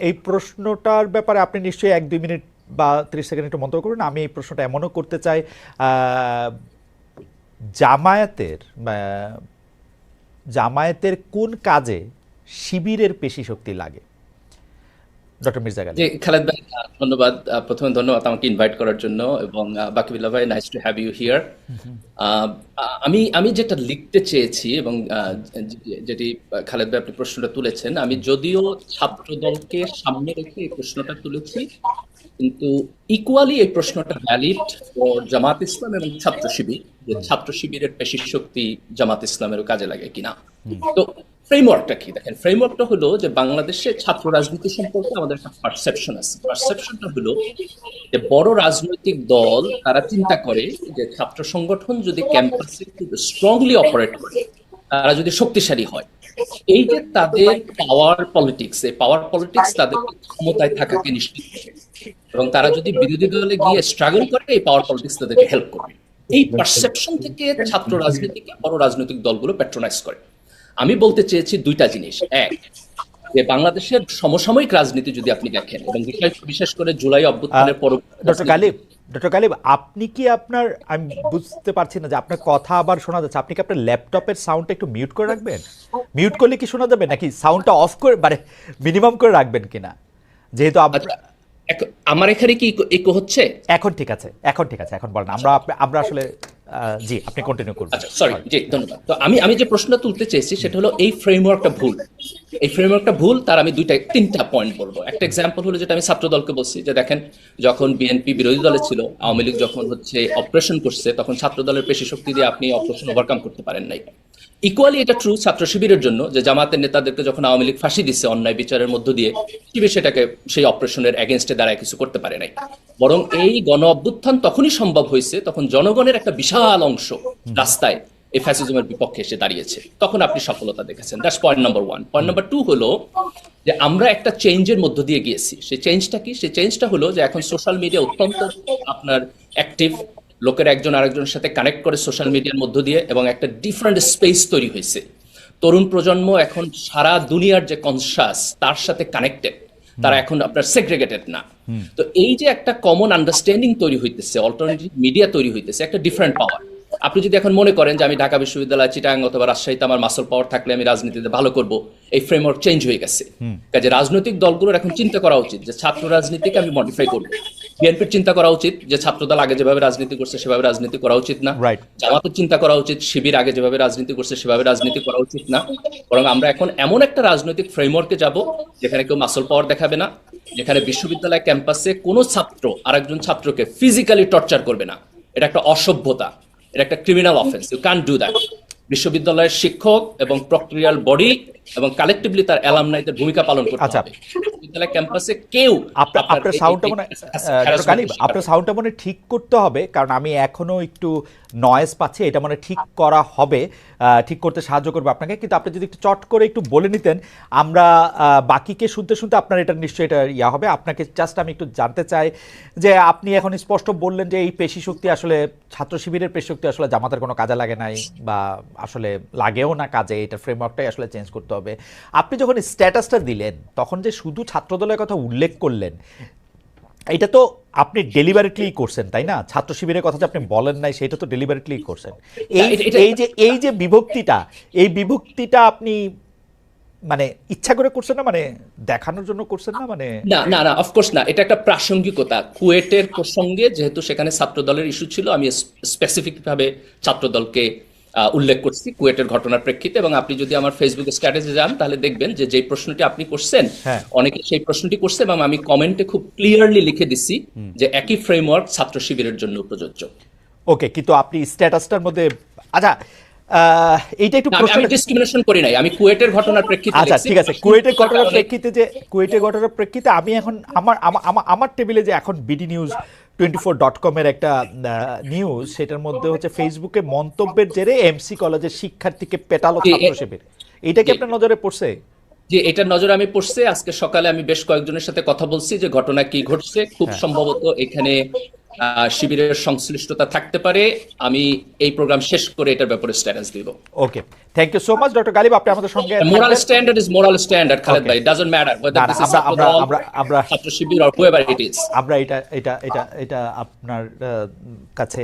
এই প্রশ্নটার ব্যাপারে আপনি নিশ্চয়ই 1-2 মিনিট বা 30 সেকেন্ড একটু মন্তব্য করুন। আমি এই প্রশ্নটা এমনও করতে চাই, জামায়াতের জামায়াতের কোন কাজে শিবিরের পেশি শক্তি লাগে? ডক্টর মির্জা জি, গালিব। খালেদ ভাই, ধন্যবাদ। প্রথমে ধন্যবাদ আমাকে ইনভাইট করার জন্য, এবং বাকিবিল্লাহ ভাই, nice to have you here. আমি আমি যেটা লিখতে চেয়েছি, এবং যেটি খালেদ ভাই আপনি প্রশ্নটা তুলেছেন, আমি যদিও ছাত্র দলকে সামনে রেখে এই প্রশ্নটা তুলেছি, কিন্তু ইকুয়ালি এই প্রশ্নটা ভ্যালিড ফর জামাত ইসলাম এবং ছাত্র শিবির, যে ছাত্র শিবিরের পেশি শক্তি জামাত ইসলামেরও কাজে লাগে কিনা। তো ফ্রেমওয়ার্কটা কি দেখেন, ফ্রেমওয়ার্কটা হলো যে বাংলাদেশে ছাত্র রাজনীতি সম্পর্কে আমাদের একটা পারসেপশন আছে। পারসেপশনটা হলো যে বড় রাজনৈতিক দল তারা চিন্তা করে যে ছাত্র সংগঠন যদি ক্যাম্পাসে খুব স্ট্রংলি অপারেট করে, তারা যদি শক্তিশালী হয়, এই যে তাদের পাওয়ার পলিটিক্স, এই পাওয়ার পলিটিক্স তাদের ক্ষমতায় থাকাকে নিশ্চিত করে, এবং তারা যদি বিরোধী দলে গিয়ে স্ট্রাগল করে, এই পাওয়ার পলিটিক্স তাদেরকে হেল্প করবে। এই পারসেপশন থেকে ছাত্র রাজনীতিকে বড় রাজনৈতিক দলগুলো প্যাট্রোনাইজ করে। আমি বলতে চেয়েছি দুইটা জিনিস। এক, যে বাংলাদেশের সমসাময়িক রাজনীতি যদি আপনি দেখেন, এবং বিশেষ করে জুলাই অভ্যুত্থানের পরবর্তী ডক্টর রাজনীতি, গালিব, ডক্টর গালিব, আপনি কি আপনার, আমি বুঝতে পারছি না যে আপনার কথা আবার শোনা যাচ্ছে, আপনি কি আপনার ল্যাপটপের সাউন্ডটা একটু মিউট করে রাখবেন? মিউট করলে কি শোনা যাবে, নাকি সাউন্ডটা অফ করে মানে মিনিমাম করে রাখবেন কিনা, যেহেতু আচ্ছা, আমার এখানে কি ইকো হচ্ছে? এখন ঠিক আছে, এখন ঠিক আছে, এখন বলেন। আমরা আমরা আসলে জি, আপনি কন্টিনিউ করবেন। আচ্ছা, সরি, জি, ধন্যবাদ। তো আমি আমি যে প্রশ্নটা তুলতে চেয়েছি সেটা হলো এই ফ্রেমওয়ার্কটা ভুল। এই ফ্রেমওয়ার্কটা ভুল, তার আমি তিনটা পয়েন্ট বলবো। একটা এক্সাম্পল হলো যেটা আমি ছাত্র দলকে বলছি, যে দেখেন, যখন বিএনপি বিরোধী দলে ছিল, আওয়ামী লীগ যখন অপারেশন করছে, তখন ছাত্র দলের পেশি শক্তি দিয়ে আপনি অপারেশন ওভারকাম করতে পারেন নাই। ইকুয়ালি এটা ট্রু ছাত্র শিবিরের জন্য, যে জামাতের নেতাদেরকে যখন আওয়ামী লীগ ফাঁসি দিচ্ছে অন্যায় বিচারের মধ্য দিয়ে, শিবির সেটাকে সেই অপারেশনের এগেনস্টে দাঁড়ায় কিছু করতে পারে নাই। বরং এই গণ অভ্যুত্থান তখনই সম্ভব হয়েছে, তখন জনগণের একটা বিশাল অংশ রাস্তায় এই ফ্যাসিজমের বিপক্ষে এসে দাঁড়িয়েছে, তখন আপনি সফলতা দেখেছেন। That's point number one. Point number two হলো যে আমরা একটা চেঞ্জের মধ্য দিয়ে গিয়েছি। সেই চেঞ্জটা কি? সেই চেঞ্জটা হলো যে এখন সোশ্যাল মিডিয়া অত্যন্ত আপনার অ্যাক্টিভ, লোকের একজন আরেকজনের সাথে কানেক্ট করে সোশ্যাল মিডিয়ার মধ্য দিয়ে, এবং একটা ডিফারেন্ট স্পেস তৈরি হয়েছে। তরুণ প্রজন্ম এখন সারা দুনিয়ার যে কনসাস তার সাথে কানেক্টেড, তারা এখন আপনার সেগ্রেগেটেড না। তো এই যে একটা কমন আন্ডারস্ট্যান্ডিং তৈরি হইতেছে, অল্টারনেটিভ মিডিয়া তৈরি হইতেছে, একটা ডিফারেন্ট পাওয়ার। আপনি যদি এখন মনে করেন যে আমি ঢাকা বিশ্ববিদ্যালয়, চিটাগাং অথবা রাজশাহীতে আমার মাসল পাওয়ার থাকলে আমি রাজনীতিতে ভালো করব, এই ফ্রেমওয়ার্ক চেঞ্জ হয়ে গেছে। কাজে রাজনৈতিক দলগুলোর এখন চিন্তা করা উচিত যে ছাত্র রাজনীতিকে আমি মডিফাই করব। বিএনপির চিন্তা করা উচিত যে ছাত্রদল আগে যেভাবে রাজনীতি করছে সেভাবে রাজনীতি করা উচিত না। রাইট। জামাতের চিন্তা করা উচিত শিবির আগে যেভাবে রাজনীতি করছে সেভাবে রাজনীতি করা উচিত না। বরং আমরা এখন এমন একটা রাজনৈতিক ফ্রেমওয়ার্কে যাব যেখানে কেউ মাসল পাওয়ার দেখাবে না, যেখানে বিশ্ববিদ্যালয় ক্যাম্পাসে কোনো ছাত্র আরেকজন ছাত্রকে ফিজিক্যালি টর্চার করবে না। এটা একটা অসভ্যতা, এটা একটা criminal offence. You can do that. বিশ্ববিদ্যালয়ের শিক্ষক এবং প্রক্রিয়াল বডি এবং কালেক্টিভলি তার অ্যালামনাইদের ভূমিকা পালন করতে আচ্ছা, হবে। বিশ্ববিদ্যালয় ক্যাম্পাসে কেউ আপনার আপনার সাউন্ডটা মনে ডক্টর গালিব, আপনার সাউন্ডটা মনে ঠিক করতে হবে, কারণ আমি এখনো একটু নয়েজ পাচ্ছি। এটা মনে ঠিক করা হবে, ঠিক করতে সাহায্য করবে আপনাকে। কিন্তু আপনি যদি একটু চট করে একটু বলে নিতেন, আমরা বাকিকে শুনতে শুনতে আপনার এটা নিশ্চয়ই এটা ইয়া হবে। আপনাকে জাস্ট আমি একটু জানতে চাই যে আপনি এখন স্পষ্ট বললেন যে এই পেশি শক্তি আসলে ছাত্র শিবিরের পেশি শক্তি আসলে জামাতের কোনো কাজে লাগে নাই, বা আসলে লাগেও না কাজে, এটা ফ্রেমওয়ার্কটাই আসলে চেঞ্জ করতে হবে। আপনি যখন স্ট্যাটাসটা দিলেন তখন যে শুধু ছাত্রদলের কথা উল্লেখ করলেন, এটা তো আপনি ডেলিভারেটলি করছেন, তাই না? ছাত্র শিবিরের কথা যে আপনি বলেন নাই সেটা তো ডেলিভারেটলি করছেন। এই এই যে বিভক্তিটা, এই বিভক্তিটা আপনি মানে ইচ্ছা করে করছেন না, মানে দেখানোর জন্য করছেন না, মানে না, না, না, অফকোর্স না। এটা একটা প্রাসঙ্গিকতা। কুয়েটের প্রসঙ্গে যেহেতু সেখানে ছাত্র দলের ইস্যু ছিল, আমি স্পেসিফিক ভাবে ছাত্র দলকে উল্লেখ করছি কুয়েটের ঘটনার প্রেক্ষিতে। এবং আপনি যদি আমার ফেসবুক স্ট্যাটাসে যান তাহলে দেখবেন যে যে প্রশ্নটি আপনি করছেন, হ্যাঁ। অনেকে সেই প্রশ্নটি করছে, এবং আমি কমেন্টে খুব ক্লিয়ারলি লিখে দিছি যে একই ফ্রেমওয়ার্ক ছাত্র শিবিরের জন্য প্রযোজ্য। ওকে, কিন্তু আপনি স্ট্যাটাসটার মধ্যে, আচ্ছা, এইটা একটু না, প্রশ্ন। আমি ডিসক্রিমিনেশন করি নাই, আমি কুয়েটের ঘটনার প্রেক্ষিতে আচ্ছা, লিখছি। ঠিক আছে, কুয়েটের ঘটনার প্রেক্ষিতে, যে কুয়েটের ঘটনার প্রেক্ষিতে আমি এখন আমার আমার টেবিলে যে এখন বিডি নিউজ 24.com এর একটা নিউজ, সেটার মধ্যে হচ্ছে ফেসবুকে মন্তব্যের জেরে এমসি কলেজের শিক্ষার্থীকে পেটালো ছাত্র শিবির। এইটা কি আপনার নজরে পড়ছে? যে এটার নজর আমি পড়ছে। আজকে সকালে আমি বেশ কয়েকজনের সাথে কথা বলছি যে ঘটনা কি ঘটছে। খুব সম্ভবত এখানে শিবিরের সংশ্লিষ্টতা থাকতে পারে, আমি এই প্রোগ্রাম শেষ করে এটার ব্যাপারে স্ট্যাটাস দিব। Okay, thank you so much doctor Ghalib, আপনি আমাদের সঙ্গে moral standard is moral standard, Khaled ভাই, doesn't matter whether this is ছাত্র শিবির or whoever it is। আমরা এটা আপনার কাছে